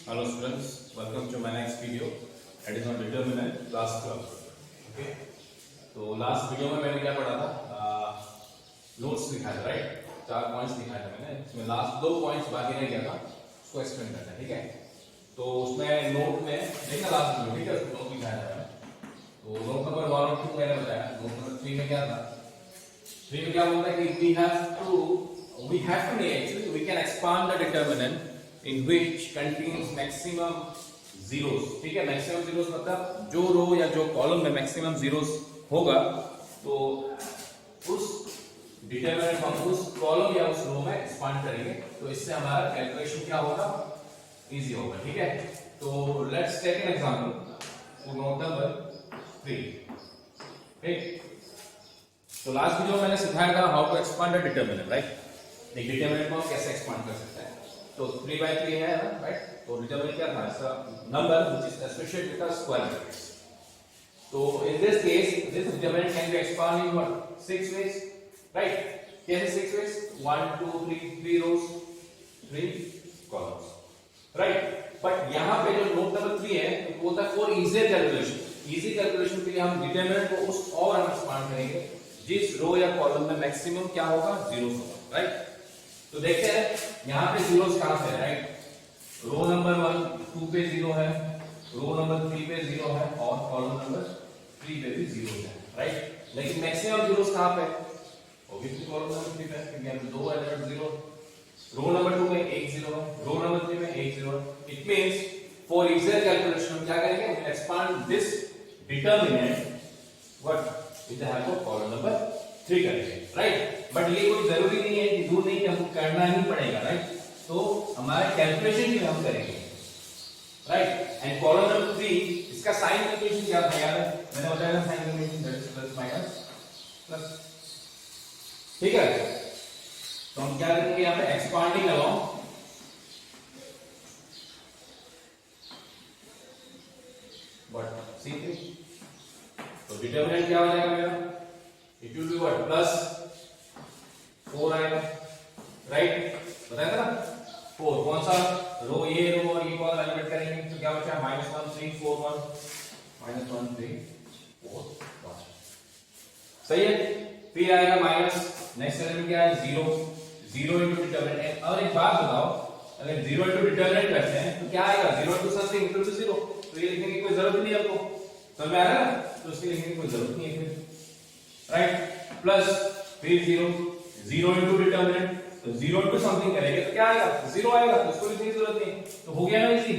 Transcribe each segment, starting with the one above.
Hello students, welcome to my next video. That is on determinant class 12. Okay. तो last video में मैंने क्या पढ़ा था? नोट्स लिखा था, राइट? 4 पॉइंट्स लिखा था मैंने. इसमें लास्ट 2 पॉइंट्स बाकी रह गया था, उसको एक्सप्लेन करना है, ठीक है? तो उसमें नोट में देखना लास्ट वीडियो, ठीक है? उसको नोट लिखा था मैंने. तो नोट नंबर 1 और 2 मैंने बताया. नोट नंबर 3 में क्या था? 3 में क्या बोलता है कि we have to actually we can expand the determinant in which contains maximum zeros. ठीक है, मैक्सिमम जीरोस मतलब जो रो या जो कॉलम में मैक्सिमम जीरोस होगा तो उस डिटरमिनेंट हम उस कॉलम या उस रो में एक्सपांड करेंगे, तो इससे हमारा कैलकुलेशन क्या होगा, इजी होगा. ठीक है, तो let's take an example. Note number 3. ठीक, तो लास्ट वीडियो में मैंने सिखाया था how to expand a determinant, right? एक डिटरमिनेंट को कैसे एक्सपांड कर सकते हैं. तो 3/3 है ना, राइट? तो डिटरमिनेंट क्या था? इसका number which is associated with the square brackets. तो in this case this determinant can be expand in what 6 ways, right? कैसे 6 ways? 1 2 3 rows 3 columns, right? But यहां पे जो नोट नंबर 3 है वो बोलता है for easy calculation. Easy calculation के लिए हम डिटरमिनेंट को उस और हम एक्सपांड करेंगे जिस रो या कॉलम में मैक्सिमम क्या होगा, जीरोस होगा, राइट? तो देखते हैं यहां पे जीरोस कहां से है, राइट? रो नंबर 1 2 पे 0 है, रो नंबर 3 पे 0 है और कॉलम नंबर 3 पे भी 0 है, राइट? लेकिन मैक्सिमम जीरोस कहां पे? ऑब्वियसली कॉलम नंबर 3 पे, क्योंकि हम दो एलिमेंट 0. रो नंबर 2 में 1 0 है, रो नंबर 3 में 1 0 है. It means for easier calculation हम क्या करेंगे, we expand this determinant what with the help of column number 3 करेंगे, राइट? बट ये कोई जरूरी नहीं है कि दूर नहीं कि हमको करना ही पड़ेगा, राइट? तो हमारे कैलकुलेशन के लिए हम करेंगे, राइट? एंड कॉलम नंबर 3 इसका साइन कन्वेंशन क्या था यार? मैंने बताया ना sign convention that is plus minus plus. ठीक है, तो हम क्या करेंगे यहां पे एक्सपांडिंग अलोंग व्हाट C3. तो डिटरमिनेंट क्या हो जाएगा मेरा? It will be what plus 4 आएगा, राइट? बताया था ना 4. कौन सा रो? ये रो और ये कॉलम एलिमेंट करेंगे तो क्या बचा? -1 3 4 1 -1 3 4 1. सही है. फिर आएगा माइनस, नेक्स्ट एलिमेंट क्या है? 0 0 इनटू डिटरमिनेंट. और एक बात बताओ, अगर 0 इनटू डिटरमिनेंट करते हैं तो क्या आएगा? 0 इनटू समथिंग इक्वल टू 0. तो ये लिखने की कोई जरूरत नहीं है आपको, समझ में आ रहा है ना? तो इसके लिखने की कोई जरूरत नहीं है फिर, राइट? प्लस फिर 0 0 इनटू डिटरमिनेंट, तो 0 इनटू समथिंग करेंगे तो क्या आएगा? 0 आएगा. तो इसको लिखने की जरूरत नहीं. तो हो गया ना इजी,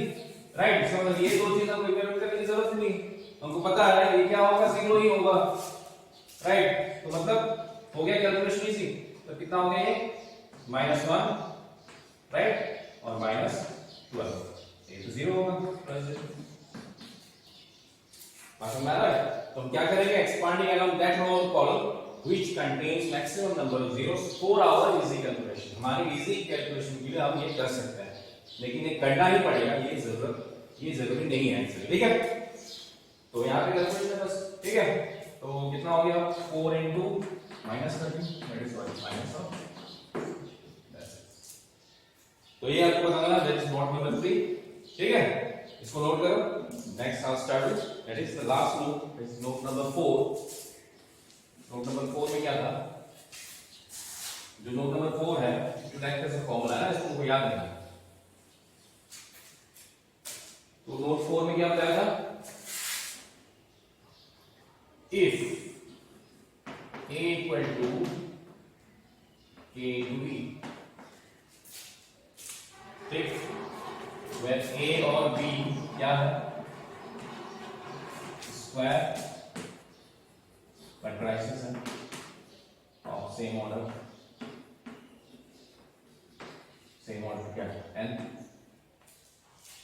राइट? इसका मतलब ये दो चीज हमको इवेलुएट करने की जरूरत नहीं, हमको पता है ये क्या होगा, 0 ही होगा, राइट? तो मतलब हो गया कैलकुलेशन इजी. तो कितना हो गया ये? -1, राइट? और -12. ये तो 0 होगा, प्लस 0. समझ में आ रहा है? तो हम क्या करेंगे? एक्सपांडिंग अलोंग दैट रो और column which contains maximum number of zeros for our easy calculation. हमारे easy calculation के लिए हम ये कर सकते हैं, लेकिन ये करना ही पड़ेगा, ये जरूरी नहीं है एक्चुअली, ठीक है? तो यहाँ पे कैलकुलेशन है बस, ठीक है? तो कितना हो गया? 4 into -13 that is what minus of. तो ये आपको बताना है, that is note number 3. ठीक है, इसको नोट करो. Next I'll start with that is the last note, that is note number 4. Note number 4 में क्या था? जो नोट नंबर 4 है, to act as a formula है, इसको याद रखना. तो नोट 4 में क्या बताया था? If a equal to a two b, ठीक? वेयर a और b क्या है? Square matrices of same order क्या है? n.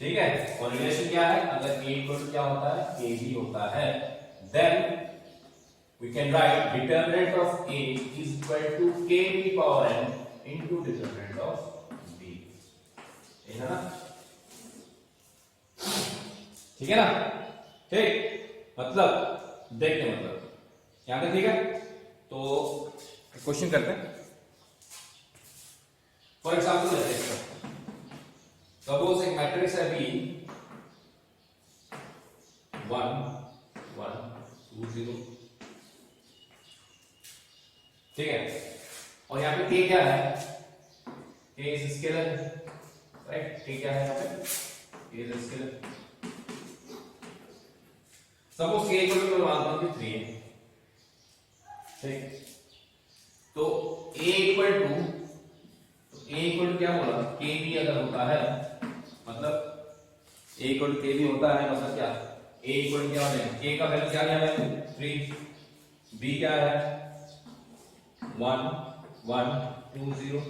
ठीक है, और रिलेशन क्या है? अगर a इक्वल टू क्या होता है? a b होता है, then we can write determinant of a is equal to k b power n into determinant of b. ये है ना? ठीक है ना? ठीक, मतलब देखते हैं, मतलब यहां तक ठीक है? तो क्वेश्चन करते हैं. फॉर एग्जाम्पल सपोज एक मैट्रिक्स है बी 1 1 2 0, ठीक है, और यहाँ पे k क्या है, k is scalar, right, k क्या है यहाँ पे, k is scalar. Suppose k equal to मान लो 3 है, ठीक, तो a इक्वल टू क्या बोला, k भी अगर होता है, मतलब a इक्वल टू k भी होता है, मतलब क्या, a इक्वल क्या होता है, k का वैल्यू क्या लिया मैंने 3, b क्या है 1 1 2 0,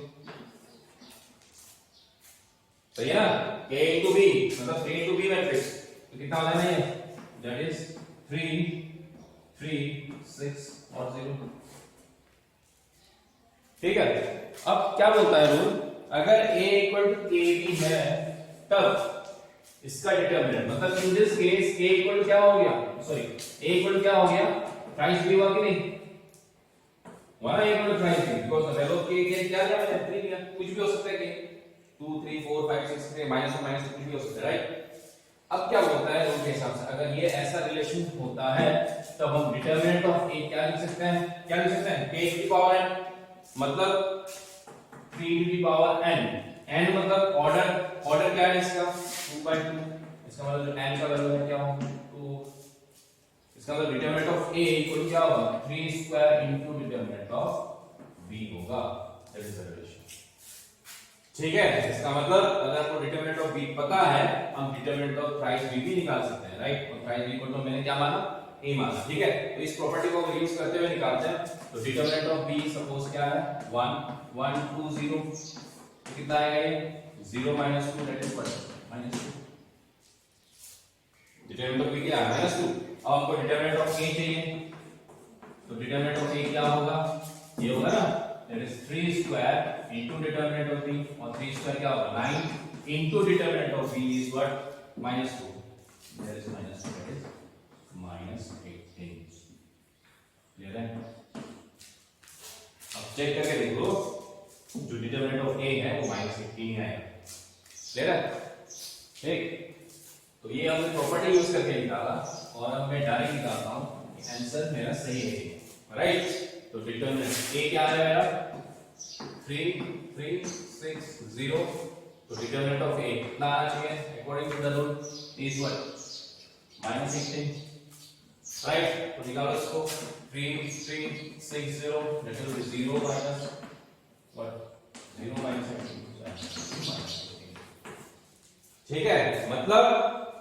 सही है ना, k into b मतलब 3 into b मैट्रिक्स, तो कितना हो जाना है, दैट इज 3 3 6 और 0, ठीक है। अब क्या बोलता है रूल, अगर a इक्वल टू k भी है तब इसका डिटरमिनेंट, मतलब in this case k equal to क्या हो गया, सॉरी a इक्वल टू क्या हो गया, प्राइस भी हुआ कि नहीं, वहां a इक्वल टू प्राइस भी, because the value of k क्या लिया मैंने 3 लिया, कुछ भी हो सकता है k 2 3 4 5 6 से माइनस कुछ भी हो सकता है, राइट। अब क्या होता है रूल के हिसाब से, अगर ये ऐसा रिलेशन होता है तब हम डिटरमिनेंट ऑफ a क्या लिख सकते हैं, क्या लिख सकते हैं, k की पावर n, मतलब 3 to the power n, n मतलब ऑर्डर क्या है इसका 2/2, इसका मतलब जो n का वैल्यू है क्या होगा 2, इसका मतलब डिटरमिनेंट ऑफ a इक्वल क्या होगा 3 square into determinant of b होगा, दैट इज द रिलेशन, ठीक है। इसका मतलब अगर आपको डिटरमिनेंट ऑफ b पता है, हम डिटरमिनेंट ऑफ प्राइस b भी निकाल सकते हैं, राइट, और प्राइस b इक्वल टू मैंने क्या माना a माना, ठीक है। तो इस प्रॉपर्टी को यूज करते हुए निकालते हैं, तो डिटरमिनेंट ऑफ b सपोज क्या है 1 1 2 0, कितना आएगा ये 0 -2, that is -2, determinant of b क्या है -2। अब हमको डिटरमिनेंट ऑफ a चाहिए, तो डिटरमिनेंट ऑफ a क्या होगा, ये होगा ना, that is 3 square into determinant of b, और 3 स्क्वायर क्या होगा 9 into determinant of b is what -2, that is -2, that is -18, clear है। अब चेक करके देखो, जो डिटरमिनेंट ऑफ a है वो -18 है, क्लियर है, ठीक। तो ये हमने प्रॉपर्टी यूज करके निकाला, और अब मैं डायरेक्ट निकालता हूं कि आंसर मेरा सही है, राइट। तो डिटरमिनेंट a क्या है मेरा 3 3 6 0, तो डिटरमिनेंट ऑफ a कितना आना चाहिए according to the rule is what -18, right. तो निकालो इसको 3 3 6 0, दैट इज 0 माइनस व्हाट 0 -18, ठीक है। मतलब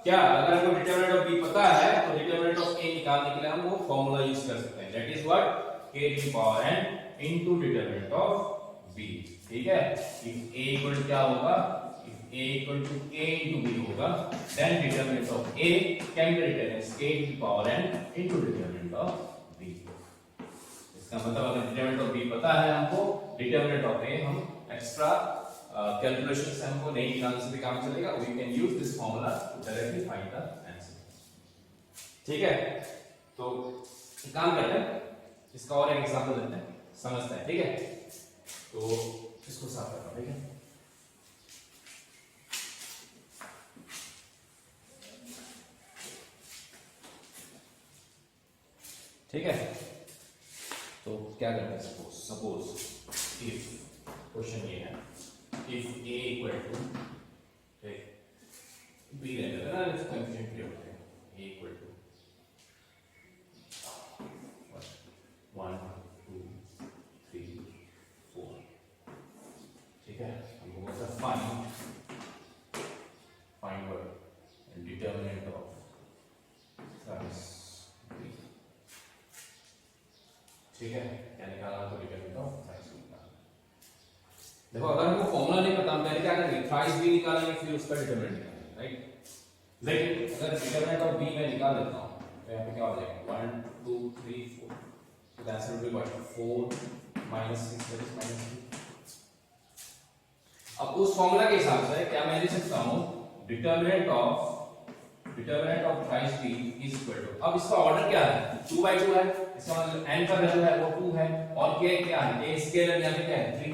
क्या, अगर हमको डिटरमिनेंट ऑफ b पता है तो डिटरमिनेंट ऑफ a निकालने के लिए हम वो फार्मूला यूज कर सकते हैं, that is what k to the power n into determinant of b, ठीक है। इफ a इक्वल टू क्या होगा, if a equal to k into b होगा, then determinant of a can be written as k to the power n into determinant of b। इसका मतलब अगर determinant of b पता है हमको, determinant of a हम एक्स्ट्रा कैलकुलेशन से हमको नहीं निकालने से भी काम चलेगा, we can use this formula to directly find the answer, ठीक है। तो काम करते हैं, इसका और एक एग्जांपल लेते हैं, समझते हैं, ठीक है। तो इसको साफ करता हूं, ठीक है। ठीक है, तो क्या करते हैं, सपोज इफ क्वेश्चन ये है, if a equal to b रहता है ना, इसको कंफ्यूजन क्लियर होता है, a equal to 1 2 3 4, ठीक है। हमको बोलता है find what determinant of thrice b, ठीक है। क्या निकालना, तो डिटरमिनेंट ऑफ प्राइस b निकालना। देखो अगर हमको फॉर्मूला नहीं पता, हम पहले क्या करेंगे, प्राइस b निकालेंगे, फिर उसका डिटरमिनेंट निकालेंगे, राइट। लेकिन अगर डिटरमिनेंट ऑफ b मैं निकाल देता हूं, तो यहां पे क्या हो जाएगा 1 2 3 4, तो the answer will be what 4 -6, that is -2। अब उस फॉर्मूला के हिसाब से क्या मैं लिख सकता हूं, determinant of thrice b is equal to, अब इसका ऑर्डर क्या है 2/2 है, इसका मतलब n का वैल्यू है वो 2 है, और k क्या है, k स्केलर, यहां पे क्या है 3,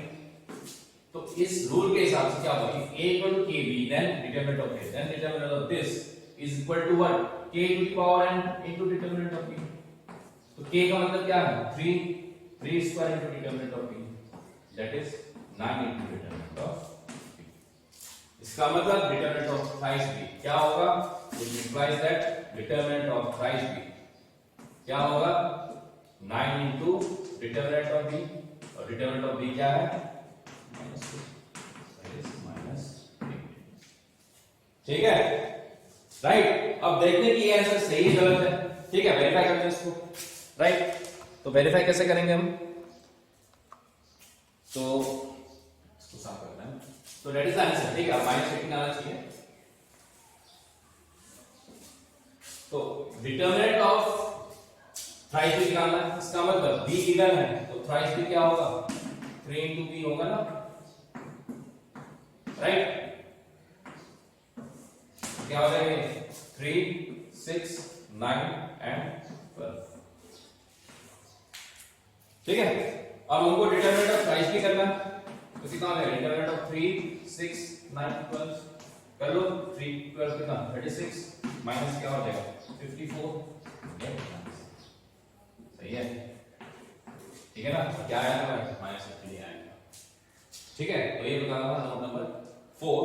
तो इस रूल के हिसाब से क्या होगा कि a equal to kb then determinant of a then determinant of this is equal to what k to the power n into determinant of b। तो k का मतलब क्या है 3 square into determinant of b that is 9 into determinant of b। इसका मतलब determinant of thrice b क्या होगा, which implies that determinant of thrice b क्या होगा 9 इनटू डिटरमिनेंट ऑफ b और डिटरमिनेंट ऑफ b क्या है ठीक है राइट। अब देखते हैं कि ये आंसर सही है गलत है, ठीक है वेरीफाई करते हैं इसको राइट। तो वेरीफाई कैसे करेंगे हम, तो इसको साफ करना है। तो दैट इज द आंसर, ठीक है माइनस 18 आना चाहिए। तो डिटरमिनेंट ऑफ थ्राइस b निकालना है, इसका मतलब b गिवन है तो थ्राइस b क्या होगा 3 into b होगा ना राइट। क्या हो जाएगा 3 6 9 एंड 12 ठीक है। अब हमको डिटरमिनेंट ऑफ थ्राइस b करना है तो कितना हो जाएगा डिटरमिनेंट ऑफ 3 6 9 12 कर लो 3 12 कितना 36 माइनस क्या हो जाएगा 54 सही है ठीक है ना। क्या आया था माइनस 50 आएगा ठीक है। तो ये बताना था नोट नंबर 4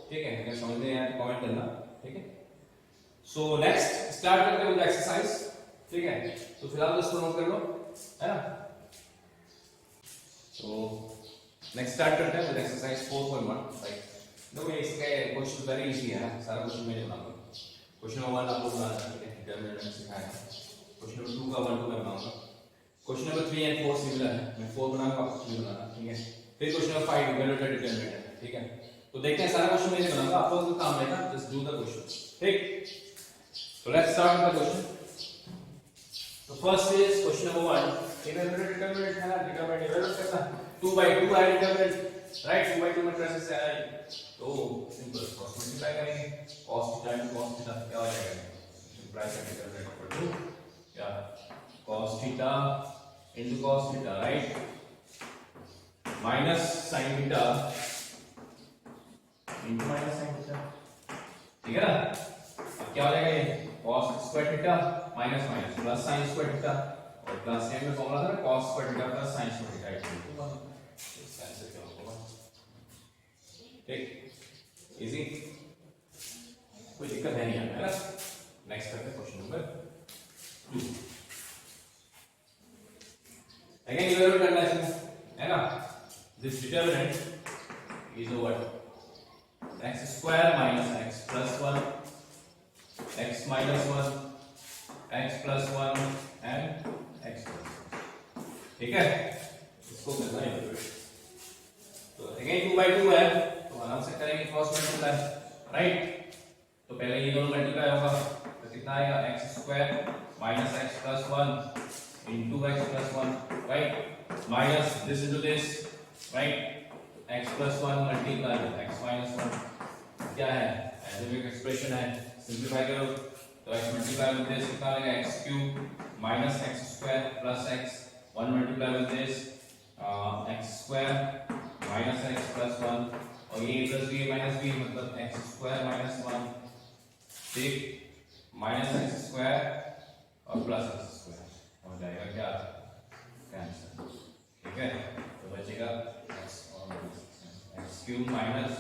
ठीक है, अगर समझ में आया तो कमेंट करना ठीक है। सो नेक्स्ट स्टार्ट करते हैं विद एक्सरसाइज ठीक है। तो फिलहाल इसको नोट कर लो है ना। तो नेक्स्ट स्टार्ट करते हैं विद एक्सरसाइज 4.1 राइट। देखो इसका क्वेश्चन वेरी इजी है ना, सारा क्वेश्चन मैं बनाऊंगा। क्वेश्चन नंबर 1 आपको बनाना है ठीक है, डिटरमिनेंट में सिखाया है। क्वेश्चन नंबर 2 का 1 2 मैं बनाऊंगा। क्वेश्चन नंबर 3 एंड 4 सिमिलर है, मैं 4 बनाऊंगा आपको 3 बनाना ठीक है। फिर क्वेश्चन नंबर 5 इवैल्यूएट डिटरमिनेंट है ठीक है। तो देखते हैं सारा क्वेश्चन मैं बनाऊंगा, आप लोगों का काम रहेगा जस्ट डू द क्वेश्चन ठीक। So let's start with the question. So first is question number 1 evaluate determinant है ना, डिटरमिनेंट इवैल्यूएट करना 2 by 2 है डिटरमिनेंट राइट। 2 by 2 मैट्रिक्स से है तो सिंपल क्रॉस मल्टीप्लाई करेंगे cos theta into cos theta क्या हो जाएगा मल्टीप्लाई करके डिटरमिनेंट इक्वल टू क्या cos theta into cos theta right minus sin theta into minus sin theta ठीक है ना। अब क्या हो जाएगा ये cos square theta minus minus plus sin square theta और प्लस में फॉर्मूला था ना cos square theta plus sin square theta equal to 1। इसका आंसर क्या होगा ठीक इजी, कोई दिक्कत है नहीं है ना। नेक्स्ट करते हैं क्वेश्चन नंबर 2। अगेन इवैल्यूएट करना है इसमें है ना। This determinant is over x square minus x plus 1 x minus 1 x plus 1 and x plus 1 ठीक है। इसको करना है तो अगेन 2 by 2 है तो आराम से करेंगे क्रॉस मल्टीप्लाई राइट। तो पहले ये दोनों मल्टीप्लाई होगा तो कितना आएगा x square minus x plus 1 into x plus 1 right minus this into this right x plus 1 multiply x minus 1 क्या है एल्जेब्रिक एक्सप्रेशन है सिंपलीफाई करो तो x मल्टीप्लाई विद दिस कितना आएगा x cube minus x square plus x 1 multiply with this x square minus x plus 1 और ये plus b minus b मतलब x स्क्वायर माइनस 1 ठीक माइनस x स्क्वायर और प्लस x स्क्वायर हो जाएगा क्या कैंसिल ठीक है। तो बचेगा x और x क्यूब माइनस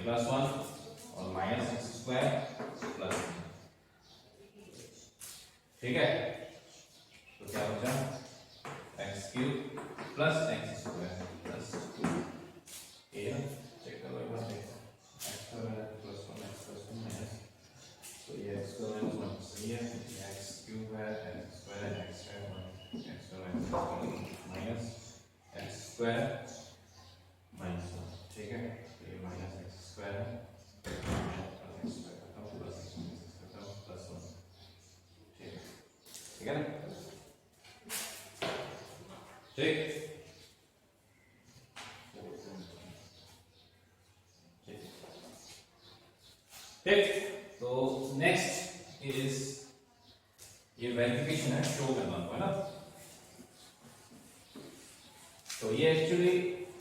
प्लस 1 और माइनस एक्स स्क्वायर प्लस ठीक है। तो क्या बचा x cube plus x square plus ये चेक करो एक बार x square plus 1 x plus 1 minus तो ये एक्स स्क्वायर माइनस 1 सही है एक्स क्यूब है x square x square minus x square minus 1 ठीक है। तो ये माइनस एक्स स्क्वायर है ठीक है ना ठीक ठीक। तो नेक्स्ट इज ये वेरिफिकेशन है शो करना है ना। तो ये एक्चुअली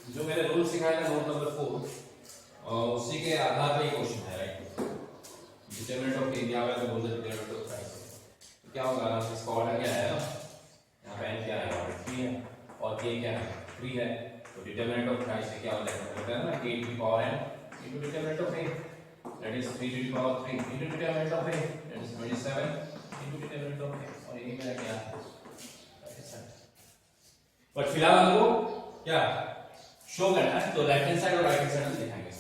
जो मैंने रूल सिखाया था नोट नंबर 4 और उसी के आधार पे क्वेश्चन है, राइट। डिटरमिनेंट ऑफ k दिया हुआ है तो बोल दो डिटरमिनेंट ऑफ प्राइस। तो क्या होगा, इसका ऑर्डर क्या है ना, यहाँ पे n क्या है, ऑर्डर 3 है और k क्या है 3 है, तो डिटरमिनेंट ऑफ प्राइस से क्या हो जाएगा, होता है ना k to the power n into determinant of a, that is 3 to the power 3 into determinant of a, that is 27 into determinant of a, और ये मेरा क्या है, बट फिलहाल हमको क्या शो करना है, तो लेफ्ट हैंड साइड और राइट हैंड साइड हम दिखाएंगे,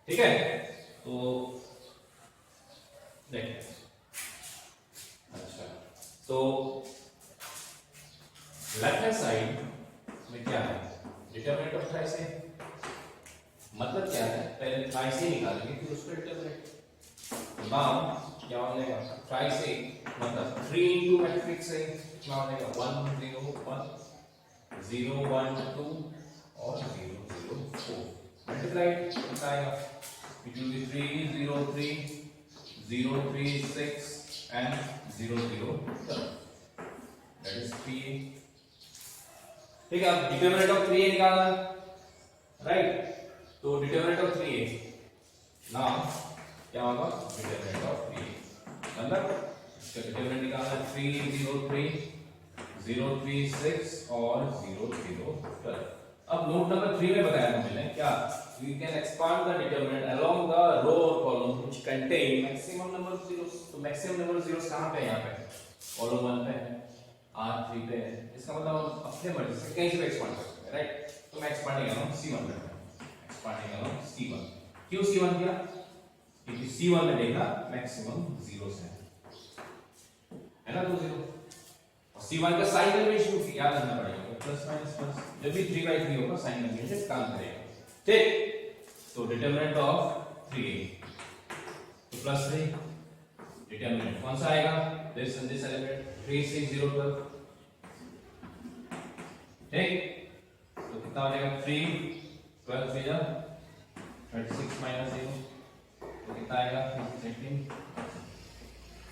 ठीक है। तो देखिए, अच्छा, तो लेफ्ट हैंड साइड में क्या है, डिटरमिनेंट ऑफ प्राइस है, मतलब क्या है, पहले प्राइस ही निकालेंगे फिर उसको डिटरमिनेंट। नाउ क्या हो जाएगा, प्राइस ए मतलब 3 इनटू मैट्रिक्स है, क्या हो जाएगा 1 0 1 0 1 2 और 0 0 4 मल्टीप्लाइड होता है, it will be 3 0 3 0 3 6 and 0 0 7, that is 3a, ठीक है। अब डिटरमिनेंट ऑफ 3a निकालना, राइट, तो डिटरमिनेंट ऑफ 3a ना क्या होगा, डिटरमिनेंट ऑफ 3a मतलब इसका डिटरमिनेंट निकालना 3 0 3 0 3 6 और 0 0 12। अब नोट नंबर 3 में बताया हमने क्या, we can expand the determinant along the row or column which contain maximum number of zeros। तो maximum number of zeros कहाँ पे है, यहाँ पे कॉलम 1 पे है, R3 पे है, इसका मतलब हम अपने मर्जी से कहीं से भी एक्सपांड कर सकते हैं, राइट। तो मैं एक्सपांडिंग कर रहा हूँ C1 पे, एक्सपांडिंग कर रहा हूँ C1, क्यों C1 किया, क्योंकि C1 में देखा मैक्सिमम जीरोस है ना, 2 0, और C1 का साइन कन्वेंशन याद रखना पड़ेगा, प्लस माइनस प्लस, जब भी 3/3 होगा साइन कन्वेंशन काम करेगा, ठीक। तो डिटरमिनेंट ऑफ 3a तो प्लस 3, डिटरमिनेंट कौन सा आएगा, दिस एंड दिस एलिमेंट 3 6 0 12, ठीक। तो कितना हो जाएगा 3 12 3 जा 36 माइनस 0, तो कितना आएगा 16,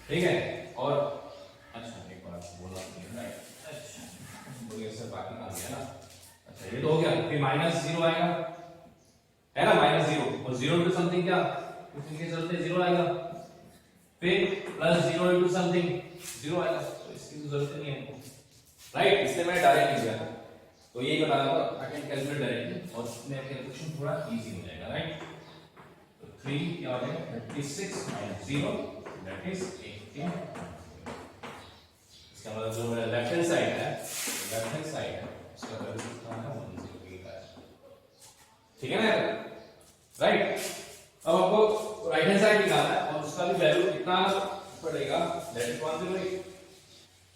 ठीक है। और अच्छा एक बात बोलना है, अच्छा बोलिए सर बाकी काम किया ना, अच्छा ये तो हो गया, फिर माइनस 0 आएगा, है ना, माइनस 0 और 0 इनटू समथिंग क्या, कुछ इनके चलते 0 आएगा, फिर प्लस 0 इनटू समथिंग 0 आएगा, तो इसकी जरूरत नहीं है हमको, राइट, इसलिए मैंने डायरेक्ट लिया, तो यही बता रहा था, आई कैन कैलकुलेट डायरेक्टली और इसमें कैलकुलेशन थोड़ा इजी हो जाएगा, राइट। तो 3 क्या हो जाएगा 36 माइनस 0 दैट इज 18, इसका मतलब जो मेरा लेफ्ट हैंड साइड है, लेफ्ट हैंड साइड है उसका वैल्यू कितना है 108 है, ठीक है ना, राइट। अब आपको राइट हैंड साइड निकालना है और उसका भी वैल्यू कितना पड़ेगा, दैट इज 108,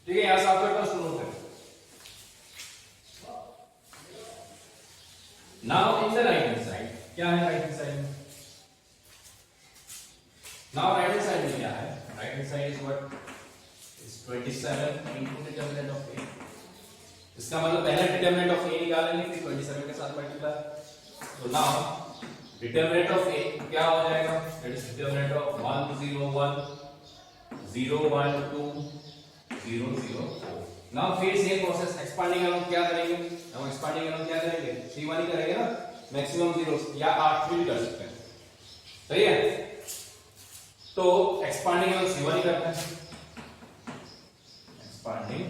ठीक है। यहां से आपको एक नोट करें, now in the right hand side क्या है, राइट हैंड साइड में नाउ राइट हैंड साइड में क्या है, right hand side is what is 27 into determinant of a, इसका मतलब पहले डिटरमिनेंट ऑफ a निकालेंगे फिर 27 के साथ मल्टीप्लाई, तो नाउ डिटरमिनेंट ऑफ a क्या हो जाएगा, that is determinant of 1 0 1 0 1 2 0 0 4। Now फिर सेम प्रोसेस, एक्सपांडिंग हम क्या करेंगे, हम एक्सपांडिंग हम क्या करेंगे, C1 ही करेंगे ना, मैक्सिमम जीरोस या R3 भी कर सकते हैं, सही है। तो एक्सपांडिंग हम C1 ही करते हैं, एक्सपांडिंग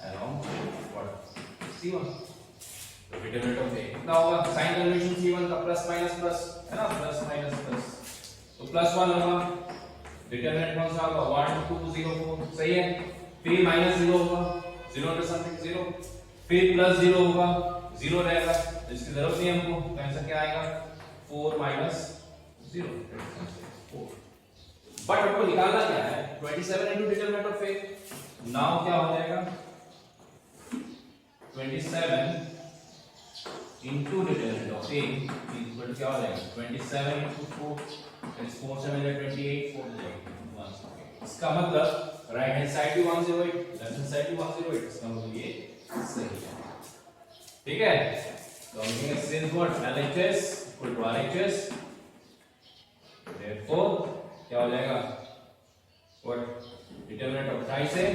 अलोंग व्हाट C1, तो डिटरमिनेंट ऑफ a कितना होगा, साइन कन्वेंशन C1 का प्लस माइनस प्लस है ना, प्लस माइनस प्लस, तो प्लस 1 होगा, डिटरमिनेंट कौन सा होगा 1 2 0 4, सही है। फिर माइनस 0 होगा, 0 टू समथिंग 0, फिर प्लस 0 होगा, 0 रहेगा, इसकी जरूरत नहीं हमको, तो आंसर क्या आएगा 4 माइनस 0 4, बट हमको निकालना क्या है 27 into determinant of a, now क्या हो जाएगा 27 into determinant of a equal क्या हो जाएगा 27 इनटू 4, इट्स 4 7 28 4 जाएगा, इसका मतलब राइट हैंड साइड भी 108, लेफ्ट हैंड साइड भी 108, इसका मतलब ये सही है, ठीक है। तो हम कहेंगे since what LHS equal to RHS, therefore क्या हो जाएगा व्हाट डिटरमिनेंट ऑफ प्राइस है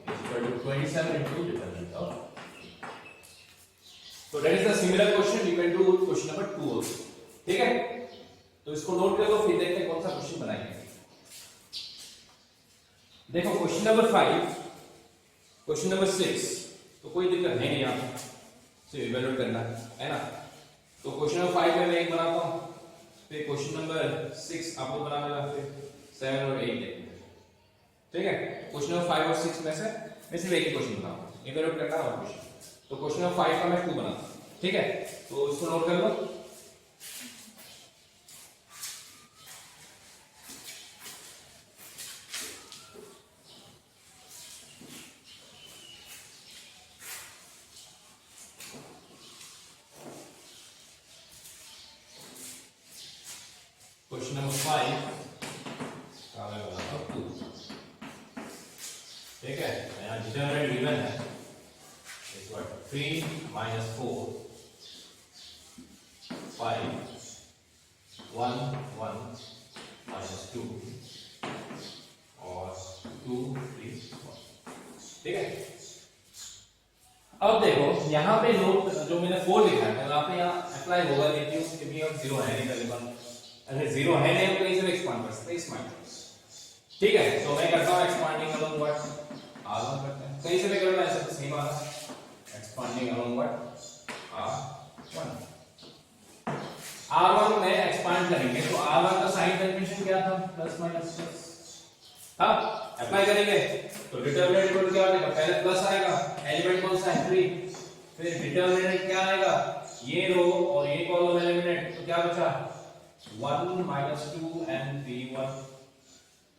equal to 27 into determinant of, So that is the similar question. You can do question number 2 also. ठीक है, तो इसको नोट कर लो, फिर देखते हैं कौन सा क्वेश्चन बनाएंगे. देखो क्वेश्चन नंबर 5, क्वेश्चन नंबर 6, तो कोई दिक्कत नहीं यहाँ पे, सिर्फ इवैल्यूएट करना है ना. तो क्वेश्चन नंबर 5 में मैं एक बनाता हूँ, फिर क्वेश्चन नंबर 6 आप लोग बना लेना, फिर 7 और 8 देखेंगे. ठीक है, क्वेश्चन नंबर 5 और 6 में से मैं सिर्फ एक ही क्वेश्चन बनाऊंगा, इवैल्यूएट करना है और क्वेश्चन. तो क्वेश्चन नंबर 5 का मैं 2 बनाता हूँ. ठीक है, तो इसको नोट कर लो. क्वेश्चन नंबर 5 का मैं बनाता हूँ 2. ठीक है, यहाँ डिटरमिनेंट गिवन है, इज व्हाट 3 minus 4 5 1 1 minus 2 और 2 3 1. ठीक है, अब देखो यहाँ पे नोट जो मैंने 4 लिखा है, यहाँ पे यहाँ अप्लाई होगा नहीं क्योंकि अब 0 है नहीं करीबन. अगर 0 है नहीं तो कहीं से भी एक्सपांड कर सकते हैं, स्मार्ट. ठीक है, तो मैं करता हूँ एक्सपांडिंग अलोंग व्हाट R1 करते हैं, कहीं से भी करो ऐसा तो सेम आ रहा है. Expanding along what R1. R1 में एक्सपांड करेंगे तो R1 का साइन कन्वेंशन क्या था, प्लस माइनस प्लस. हाँ, अप्लाई करेंगे तो डिटरमिनेंट इक्वल क्या आएगा, पहले प्लस आएगा, एलिमेंट कौन सा है 3, फिर डिटरमिनेंट क्या आएगा, ये रो और ये कॉलम एलिमेंट, तो क्या बचा 1 minus 2 and 3 1.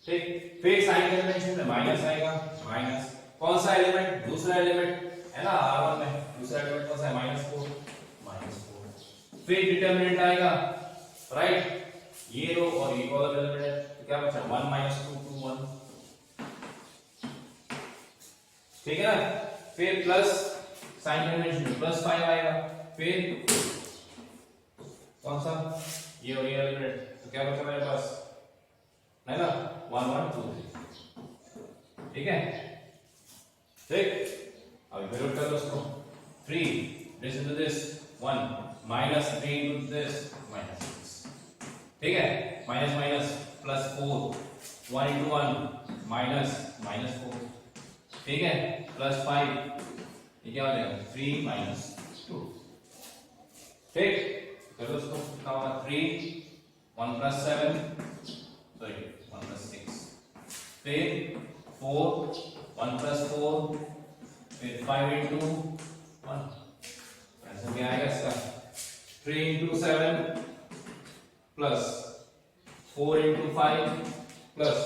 ठीक, फिर साइन कन्वेंशन में माइनस आएगा, माइनस कौन सा एलिमेंट, दूसरा एलिमेंट है ना R1 में, दूसरा एलिमेंट कौन सा है -4, -4. फिर डिटरमिनेंट आएगा, राइट, ये रो और ये कॉलम एलिमेंट, तो क्या बचा 1 minus 2 2 1. ठीक है ना, फिर प्लस साइन कन्वेंशन में +5 आएगा, फिर कौन सा ये और ये एलिमेंट, तो क्या बचा मेरे पास है ना 1 1 2 3. ठीक है, ठीक. अब इवैल्यूएट कर लो उसको. 3 this into this 1 minus 3 into this minus 6. ठीक है, minus minus plus 4 1 into 1 minus minus 4. ठीक है, प्लस 5, ये क्या हो जाएगा 3 minus 2. ठीक, चलो उसको कितना होगा 3 1 plus 7 सॉरी 1 plus 6, फिर 4 1 plus 4, फिर 5 into 1. आंसर क्या आएगा इसका 3 into 7 plus 4 into 5 plus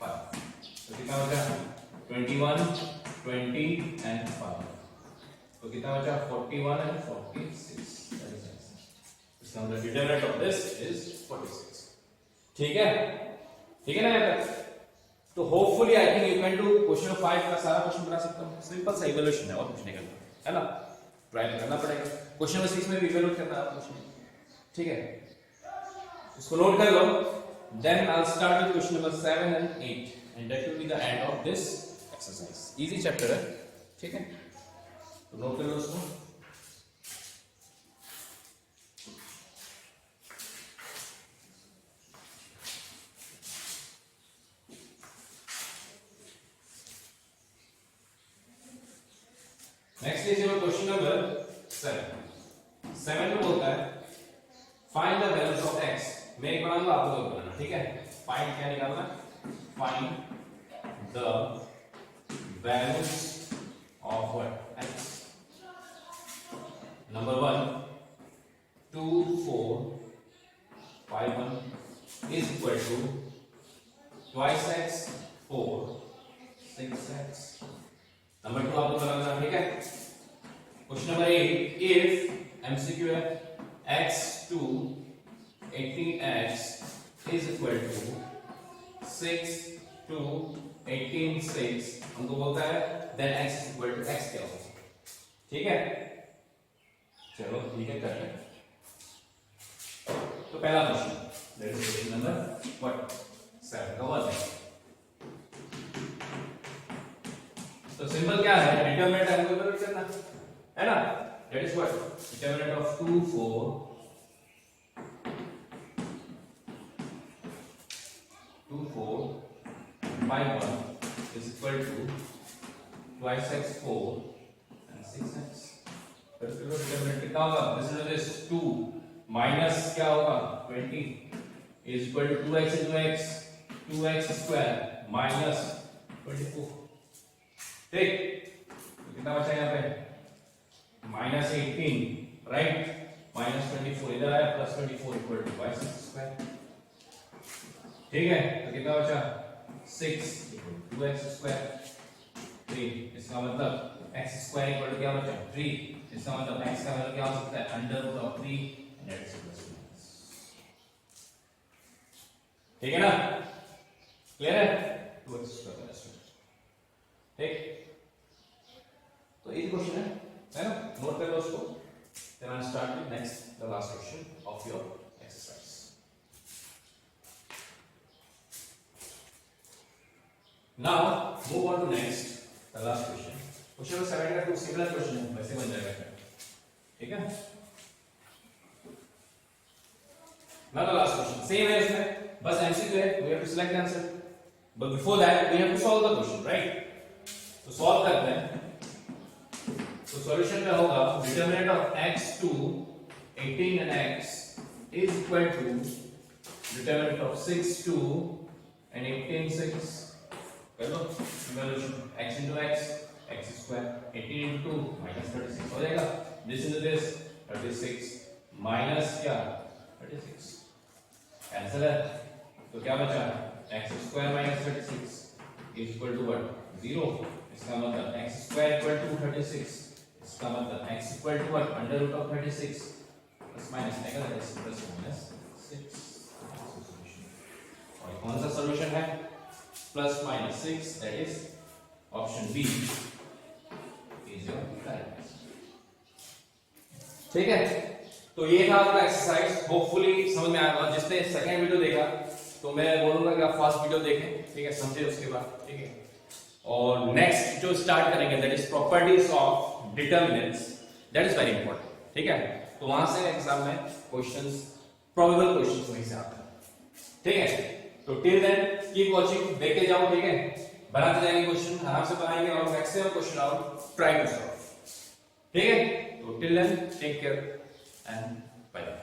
5. तो कितना बचा 21 20 and 5. तो कितना बचा 41 and 46. इसका मतलब डिटरमिनेंट ऑफ दिस इज 46. ठीक है, ठीक है ना यार. तो hopefully I think you can do question 5 का सारा क्वेश्चन बना सकता हूं. सिंपल सा इवैल्यूएशन है और कुछ नहीं करना है ना, ट्राई करना पड़ेगा. क्वेश्चन नंबर 6 में भी इवैल्यूएट करना है क्वेश्चन. ठीक है, इसको नोट कर लो. Then I will start with question number 7 and 8 and that will be the end of this exercise. Easy chapter है. ठीक है, तो नोट कर लो उसको. Next is your question number 7. 7 में बोलता है find the values of x. मैं एक बनाऊंगा, आप लोग बनाना. ठीक है, फाइंड क्या निकालना है, find the values of what x. Number 1 2 4 5 1 is equal to twice x 4 6x. Number 2 आपको लगाना. ठीक है, क्वेश्चन नंबर 8 इफ एमसीक्यू है x2 18x is equal to 6 2 18 6, हमको बोलता है then x is equal to x क्या होगा. ठीक है, चलो ठीक है करते हैं. तो पहला question that is question number what 7 का वर्क है. तो सिंपल क्या है, डिटरमिनेंट एंगल करना है ना, that is what determinant of 2 4 2 4 5 1 is equal to twice x 4 and 6x. Particular determinant कितना होगा? दिस इज 2 माइनस क्या होगा 20 is equal to 2x into x 2x square minus 24. ठीक, तो कितना बचा यहाँ पे? minus 18, right? minus 24 इधर आया plus 24 equal to y square. ठीक है, तो कितना बचा? 6 equal to 2x square 3. इसका मतलब x square equal to क्या बचा? 3. इसका मतलब x का वैल्यू क्या हो सकता है? under root of 3 and that is equal to minus. ठीक है ना? क्लियर है? 2x square minus 2. ठीक, तो इजी क्वेश्चन है ना? नोट कर लो उसको. Then I'll start with next, the last question of your exercise. Now move on to next, the last question. Question number 7 का तो सिमिलर क्वेश्चन है, वैसे बन जाएगा. ठीक है? Now the last question, same है इसमें, बस MCQ है. We have to select the answer, but before that we have to solve the question, right? तो सॉल्व करते हैं. तो सॉल्यूशन में होगा determinant of x2 18 and x is equal to determinant of 6 2 and 18 6. कर लो evaluation. x into x x square 18 into 2 minus 36 हो जाएगा. this into this 36 minus क्या 36 कैंसिल है. तो क्या बचा? x square minus 36 is equal to what? 0. इसका मतलब x square equal to 36. इसका मतलब x equal to what? Under root of 36 plus minus आएगा, that is plus minus 6. और कौन सा सॉल्यूशन है? plus minus 6, that is option B is your correct answer. ठीक है, तो ये था आपका एक्सरसाइज. होपफुली समझ में आया होगा. जिसने सेकंड वीडियो देखा तो मैं बोलूंगा कि आप फर्स्ट वीडियो देखें. ठीक है, समझे उसके बाद. ठीक है, और नेक्स्ट जो स्टार्ट करेंगे that is properties of determinants. That is very important. ठीक है, तो वहां से एग्जाम में क्वेश्चंस, प्रोबेबल क्वेश्चंस वहीं से आते हैं. ठीक है, तो टिल देन कीप वाचिंग, देखते जाओ. ठीक है, बनाते जाएंगे क्वेश्चन, आराम से बनाएंगे और maximum question out try to solve. ठीक है, तो till then take care and bye.